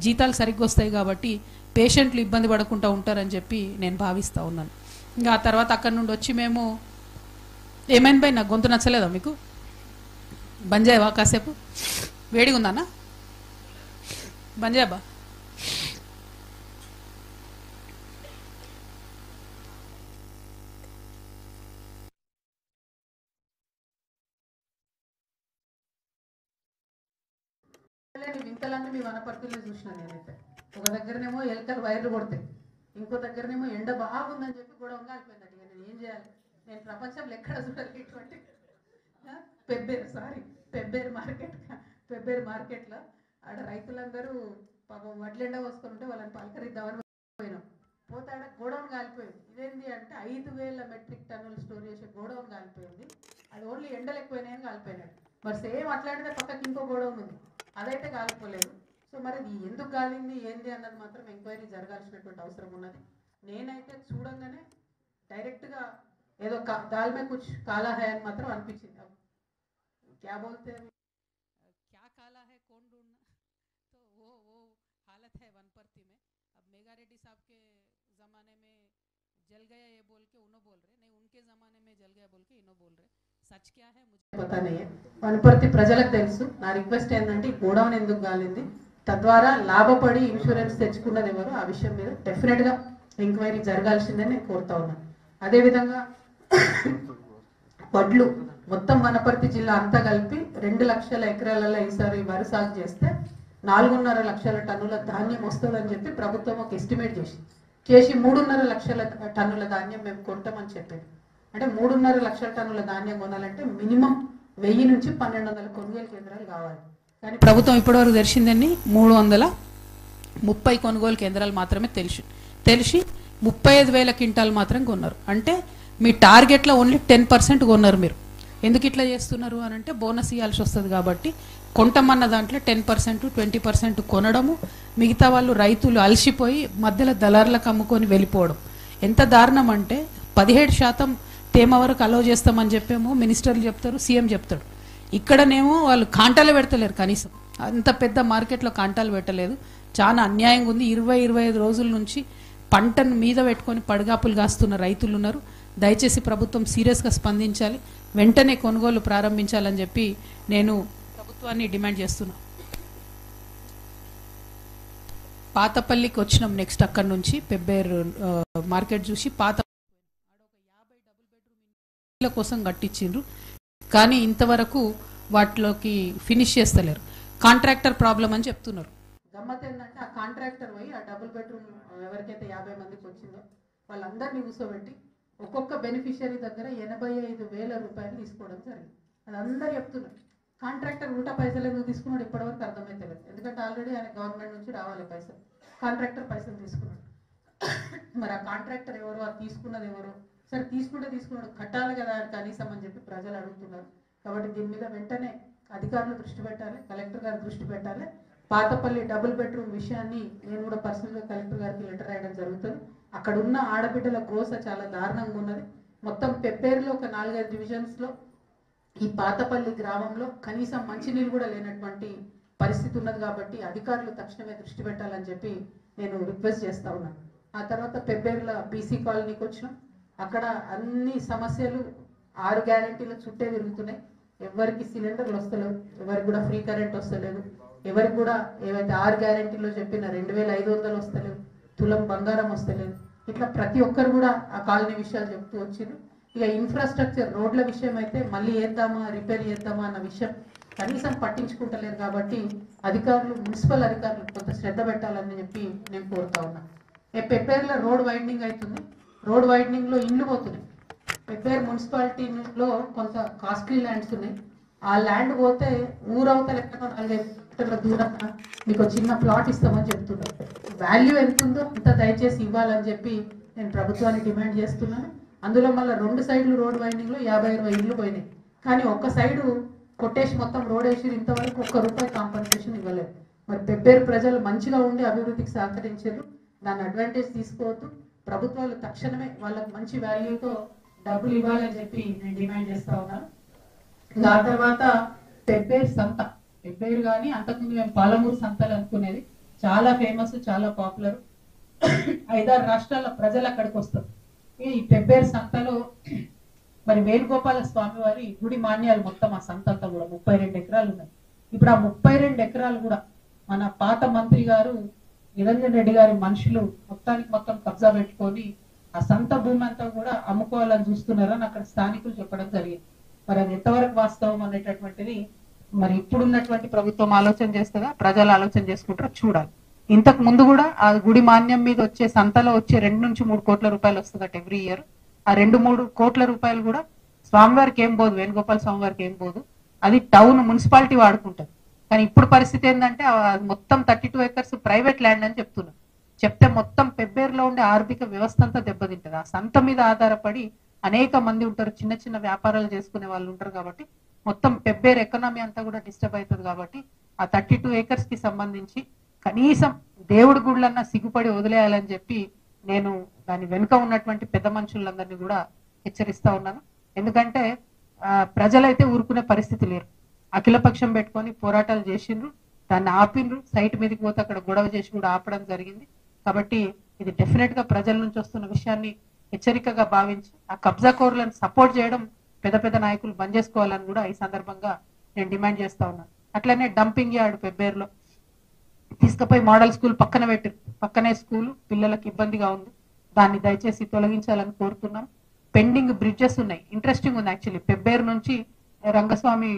జీతాలు సరిగ్గా వస్తాయి కాబట్టి పేషెంట్లు ఇబ్బంది పడకుండా ఉంటారని చెప్పి నేను భావిస్తూ ఉన్నాను. ఇంకా ఆ తర్వాత అక్కడి నుండి వచ్చి మేము ఏమైంది భయ్, నాకు గొంతు నచ్చలేదా మీకు? బంజాయవా కాసేపు? వేడిగా ఉందన్నా? బంజాయబా? వింతలన్నీ మీ వనపర్తిలో చూసిన నేనైతే. ఒక దగ్గరనేమో ఎలకలు వైర్లు కొడతాయి, ఇంకో దగ్గరనేమో ఎండ బాగుందని చెప్పి కూడా ఉండాలిపోయిందట. నేను ఏం చేయాలి? నేను ప్రపంచంలో ఎక్కడ చూడాలి ఇటువంటి పెబ్బేరు మార్కెట్లో ఆడ రైతులందరూ పాపం వడ్లెండ పోసుకొని ఉంటే వాళ్ళని పలకరిద్దామని పోయినాం. పోతే ఆడ గోడౌన్ కాలిపోయింది. ఇదేంటి అంటే 5,000 మెట్రిక్ టన్నులు స్టోర్ చేసే గోడౌన్ కాలిపోయింది. అది ఓన్లీ ఎండలు ఎక్కువైనాయని కాలిపోయినాడు. మరి సేమ్ అట్లాంటిదే పక్కకి ఇంకో గోడౌన్ ఉంది, అదైతే కాలిపోలేదు. సో మరి ఇది ఎందుకు కాలింది ఏంది అన్నది మాత్రం ఎంక్వైరీ జరగాల్సినటువంటి అవసరం ఉన్నది. నేనైతే చూడంగానే డైరెక్ట్గా ఏదో దాల్ మే కుచ్ కాలా హై అని మాత్రం అనిపించింది. क्या बोलते हैं, क्या काला है कौन ढूंढना, तो वो हालत है वनपर्ती में. अब मेगा रेड्डी साहब के ज़माने में जल गया ये बोल के उन्हों बोल रहे, नहीं उनके ज़माने में जल गया बोल के इन्हों बोल रहे. सच क्या है मुझे पता नहीं है. వనపర్తి ప్రజలకు తెలుసు. నా రిక్వెస్ట్ ఏంటంటే గోడౌన్ ఎందుకు గాలింది, తద్వారా లాభపడి ఇన్సూరెన్స్ తెచ్చుకున్నది ఎవరు, ఆ విషయం మీద డెఫినెట్గా ఎంక్వైరీ జరగాల్సిందని నేను కోరుతా ఉన్నాను. అదేవిధంగా వడ్లు మొత్తం వనపర్తి జిల్లా అంతా కలిపి 2 లక్షల ఎకరాలలో ఈసారి వరి సాగు చేస్తే 4.5 లక్షల టన్నుల ధాన్యం వస్తుందని చెప్పి ప్రభుత్వం ఒక ఎస్టిమేట్ చేసి 3.5 లక్షల టన్నుల ధాన్యం మేము కొంటామని చెప్పింది. అంటే 3.5 లక్షల టన్నుల ధాన్యం కొనాలంటే మినిమం 1000 నుంచి 1200 కొనుగోలు కేంద్రాలు కావాలి. కానీ ప్రభుత్వం ఇప్పటివరకు తెరిచిందని 330 కొనుగోలు కేంద్రాలు మాత్రమే తెలిసి 35,000 క్వింటాలు మాత్రం కొన్నారు. అంటే మీ టార్గెట్లో ఓన్లీ 10% కొన్నారు. మీరు ఎందుకు ఇట్లా చేస్తున్నారు అని అంటే బోనస్ ఇవ్వాల్సి వస్తుంది కాబట్టి కొంటమన్న దాంట్లో 10%, 20% కొనడము, మిగతా వాళ్ళు రైతులు అలసిపోయి మధ్యలో దళారులకు అమ్ముకొని వెళ్ళిపోవడం. ఎంత దారుణం అంటే 17% తేమ వరకు అలౌ చేస్తామని చెప్పేమో మినిస్టర్లు చెప్తారు, సీఎం చెప్తాడు. ఇక్కడనేమో వాళ్ళు కాంటాలు పెడతలేరు. కనీసం అంత పెద్ద మార్కెట్లో కాంటాలు పెట్టలేదు. చాలా అన్యాయంగా ఉంది. 20-25 రోజుల నుంచి పంటను మీద పెట్టుకొని పడగాపులు కాస్తున్న రైతులు ఉన్నారు. దయచేసి ప్రభుత్వం సీరియస్గా స్పందించాలి, వెంటనే కొనుగోలు ప్రారంభించాలని చెప్పి నేను ప్రభుత్వాన్ని డిమాండ్ చేస్తున్నా. పాతపల్లికి వచ్చినాం. నెక్స్ట్ అక్కడి నుంచి పెబ్బేరు మార్కెట్ చూసి పాత 50 డబుల్ బెడ్రూమ్ కోసం కట్టించిండ్రు, కానీ ఇంతవరకు వాటిలోకి ఫినిష్ చేస్తలేరు. కాంట్రాక్టర్ ప్రాబ్లం అని చెప్తున్నారు. గమ్మత్ ఏంటంటే ఆ కాంట్రాక్టర్ పోయి ఆ డబుల్ బెడ్రూమ్ ఎవరికైతే 50 మందికి వచ్చిందో వాళ్ళందరినీ కూర్చోబెట్టి ఒక్కొక్క బెనిఫిషియరీ దగ్గర 85,000 రూపాయలు తీసుకోవడం జరిగింది. అది అందరు చెప్తున్నారు. కాంట్రాక్టర్ ఉల్టా పైసలు ఎందుకు తీసుకున్నాడు ఇప్పటివరకు అర్థమైతే లేదు. ఎందుకంటే ఆల్రెడీ ఆయన గవర్నమెంట్ నుంచి రావాలి పైసలు, కాంట్రాక్టర్ పైసలు తీసుకున్నాడు. మరి ఆ కాంట్రాక్టర్ ఎవరు, అది తీసుకున్నది ఎవరు? సరే తీసుకున్నాడు, కట్టాలి కదా కనీసం అని చెప్పి ప్రజలు అడుగుతున్నారు. కాబట్టి దీని మీద వెంటనే అధికారులు దృష్టి పెట్టాలి, కలెక్టర్ గారు దృష్టి పెట్టాలి. పాతపల్లి డబుల్ బెడ్రూమ్ విషయాన్ని నేను కూడా పర్సనల్గా కలెక్టర్ గారికి లెటర్ రాయడం జరుగుతుంది. అక్కడ ఉన్న ఆడబిడ్డల గోస చాలా దారుణంగా ఉన్నది. మొత్తం పెబ్బేరులో ఒక 4-5 డివిజన్స్లో ఈ పాతపల్లి గ్రామంలో కనీసం మంచినీళ్ళు కూడా లేనటువంటి పరిస్థితి ఉన్నది. కాబట్టి అధికారులు తక్షణమే దృష్టి పెట్టాలని చెప్పి నేను రిక్వెస్ట్ చేస్తా ఉన్నాను. ఆ తర్వాత పెబ్బేరుల బీసీ కాలనీకి వచ్చినాం. అక్కడ అన్ని సమస్యలు 6 గ్యారెంటీల చుట్టే తిరుగుతున్నాయి. ఎవరికి సిలిండర్లు వస్తలేవు, ఎవరికి కూడా ఫ్రీ కరెంట్ వస్తలేదు, ఎవరికి కూడా ఏవైతే 6 గ్యారెంటీలో చెప్పిన 2,500 వస్తలేవు, తులం బంగారం వస్తలేదు. ఇట్లా ప్రతి ఒక్కరు కూడా ఆ కాలనీ విషయాలు చెప్తూ వచ్చింది. ఇక ఇన్ఫ్రాస్ట్రక్చర్ రోడ్ల విషయం అయితే మళ్ళీ వేద్దామా రిపేర్ చేద్దామా అన్న విషయం కనీసం పట్టించుకుంటలేరు. కాబట్టి అధికారులు, మున్సిపల్ అధికారులు కొంత శ్రద్ధ పెట్టాలని చెప్పి నేను కోరుతా ఉన్నాను. పెబ్బేరులో రోడ్ వైండింగ్ అవుతుంది. రోడ్ వైండింగ్లో ఇండ్లు పోతున్నాయి. పెబ్బేరు మున్సిపాలిటీలో కొంత కాస్ట్లీ ల్యాండ్స్ ఉన్నాయి. ఆ ల్యాండ్ పోతే ఊరవతల ఎక్కడ 4-5 మీటర్ల దూరం మీకు చిన్న ప్లాట్ ఇస్తామని చెప్తున్నారు. వాల్యూ ఎంత ఉందో అంత దయచేసి ఇవ్వాలని చెప్పి నేను ప్రభుత్వాన్ని డిమాండ్ చేస్తున్నాను. అందులో మళ్ళీ 2 సైడ్లు రోడ్ వైండింగ్లో 50-20 ఇళ్ళు పోయినాయి. కానీ ఒక్క సైడు కొట్టేసి మొత్తం రోడ్ వేసి ఇంతవరకు ₹1 కాంపన్సేషన్ ఇవ్వలేదు. మరి పెబ్బేరు ప్రజలు మంచిగా ఉండి అభివృద్ధికి సహకరించారు. దాన్ని అడ్వాంటేజ్ తీసుకోవద్దు. ప్రభుత్వాలు తక్షణమే వాళ్ళకి మంచి వాల్యూతో డబ్బులు ఇవ్వాలని చెప్పి నేను డిమాండ్ చేస్తా ఉన్నాను. ఆ తర్వాత పెబ్బేరు సంత, పెబ్బేరు కానీ అంతకుముందు మేము పాలమూరు సంతలు అనుకునేది, చాలా ఫేమస్, చాలా పాపులర్. 5-6 రాష్ట్రాల ప్రజలు అక్కడికి వస్తారు. ఈ పెబ్బేరు సంతలో మరి వేణుగోపాల స్వామి వారి గుడి మాన్యాలు మొత్తం ఆ సంత అంతా కూడా 32 ఎకరాలు ఉన్నాయి. ఇప్పుడు ఆ 32 ఎకరాలు కూడా మన పాత మంత్రి గారు నిరంజన్ రెడ్డి గారి మనుషులు మొత్తానికి మొత్తం కబ్జా పెట్టుకొని ఆ సంత భూమి అంతా కూడా అమ్ముకోవాలని చూస్తున్నారని అక్కడ స్థానికులు చెప్పడం జరిగింది. మరి అది ఎంతవరకు వాస్తవం అనేటటువంటిది మరి ఇప్పుడున్నటువంటి ప్రభుత్వం ఆలోచన చేస్తుందా, ప్రజలు ఆలోచన చేసుకుంటారో చూడాలి. ఇంతకు ముందు కూడా ఆ గుడి మాన్యం మీద వచ్చే సంతలో వచ్చే 2 నుంచి 3 కోట్ల రూపాయలు వస్తుందట ఎవ్రీ ఇయర్. ఆ 2-3 కోట్ల రూపాయలు కూడా స్వామివారికి ఏం పోదు, వేణుగోపాల స్వామి వారికి ఏం పోదు, అది టౌన్ మున్సిపాలిటీ వాడుకుంటది. కానీ ఇప్పుడు పరిస్థితి ఏంటంటే మొత్తం 32 ఎకర్స్ ప్రైవేట్ ల్యాండ్ అని చెప్తున్నారు. చెప్తే మొత్తం పెబ్బేరులో ఉండే ఆర్థిక వ్యవస్థ అంతా దెబ్బతింటది. ఆ సంత మీద ఆధారపడి అనేక మంది ఉంటారు, చిన్న చిన్న వ్యాపారాలు చేసుకునే వాళ్ళు ఉంటారు. కాబట్టి మొత్తం పెబ్బేరు ఎకనామీ అంతా కూడా డిస్టర్బ్ అవుతుంది. కాబట్టి ఆ 32 ఏకర్స్ కి సంబంధించి కనీసం దేవుడి గుళ్ళన్నా సిగ్గుపడి వదిలేయాలని చెప్పి నేను దాని వెనుక ఉన్నటువంటి పెద్ద మనుషులందరినీ కూడా హెచ్చరిస్తా ఉన్నాను. ఎందుకంటే ప్రజలైతే ఊరుకునే పరిస్థితి లేరు. అఖిలపక్షం పెట్టుకొని పోరాటాలు చేసిండ్రు, దాన్ని ఆపిండ్రు, సైట్ మీదకి పోతే అక్కడ గొడవ చేసి కూడా ఆపడం జరిగింది. కాబట్టి ఇది డెఫినెట్ గా ప్రజల నుంచి వస్తున్న విషయాన్ని హెచ్చరికగా భావించి ఆ కబ్జా కోర్లను సపోర్ట్ చేయడం పెద్ద పెద్ద నాయకులు బంద్ చేసుకోవాలని కూడా ఈ సందర్భంగా నేను డిమాండ్ చేస్తా ఉన్నాను. అట్లనే డంపింగ్ యార్డ్ పెబ్బేరులో తీసుకుపోయి మోడల్ స్కూల్ పక్కన పెట్టారు. పక్కనే స్కూల్, పిల్లలకు ఇబ్బందిగా ఉంది, దాన్ని దయచేసి తొలగించాలని కోరుతున్నాం. పెండింగ్ బ్రిడ్జెస్ ఉన్నాయి. ఇంట్రెస్టింగ్ ఉంది యాక్చువల్లీ. పెబ్బేరు నుంచి రంగస్వామి